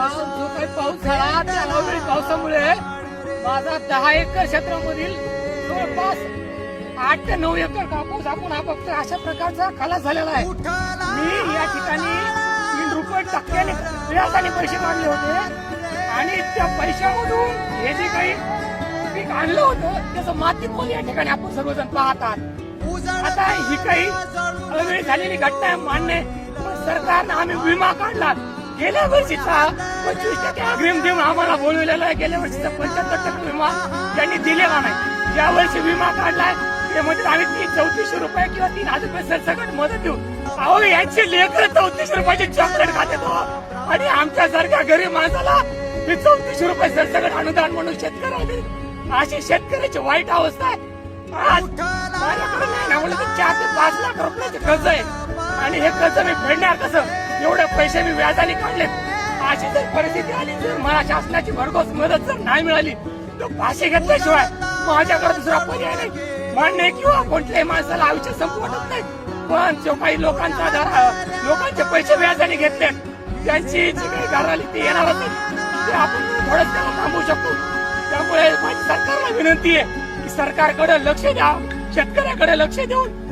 जो काही पाऊस झाला त्या अवेळी पावसामुळे माझा 10 एकर क्षेत्रामधील जवळपास 8 ते 9 एकर कापूस आपण हा बघतोय अशा प्रकारचा खलास झालेला आहे. मी या ठिकाणी 3 रुपये टक्क्याने व्याजाने पैसे मागले होते आणि त्या पैशामधून हे जे काही पीक आणलं होतं त्याचं माती मोल या ठिकाणी आपण सर्वजण पाहतात. आता ही काही अवेळी झालेली घटना आहे मान्य आहे. सरकारनं आम्ही विमा काढला. गेल्या वर्षीचा 25% अग्रिम देऊन आम्हाला बोलवलेला आहे. गेल्या वर्षीचा 75% विमा त्यांनी दिलेला नाही. या वर्षी विमा काढलाय त्यामध्ये आम्ही 3400 रुपये किंवा 3000 रुपये सरसकट मदत देऊ. अहो यांची लेकरं 3400 रुपयाची चॉकलेट खाते आणि आमच्यासारख्या गरीब माणसाला हे 3400 रुपये सरसकट अनुदान म्हणून शेतकऱ्याला अशी शेतकऱ्याची वाईट अवस्था आहे. आज माझ्याकडे नाही ना म्हणलं तर 4 ते 5 लाख रुपयाचे कर्ज आहे आणि हे कर्ज मी फेडणार कसं? एवढे पैसे मी व्याजाने काढले. अशी जर परिस्थिती आली जर मला शासनाची भरघोस मदत जर नाही मिळाली तर फाशी घेतल्याशिवाय माझ्याकडे दुसरा पर्याय नाही. मान्य किंवा कोणत्याही माणसाला आयुष्य संपवत नाही, पण जो काही लोकांचे पैसे व्याजाने घेतले त्यांची जी काही घर आली ती येणारच नाही. ते आपण थोडंच त्याला थांबवू शकतो. त्यामुळे माझी सरकारला विनंती आहे की सरकारकडे लक्ष द्या, शेतकऱ्याकडे लक्ष देऊन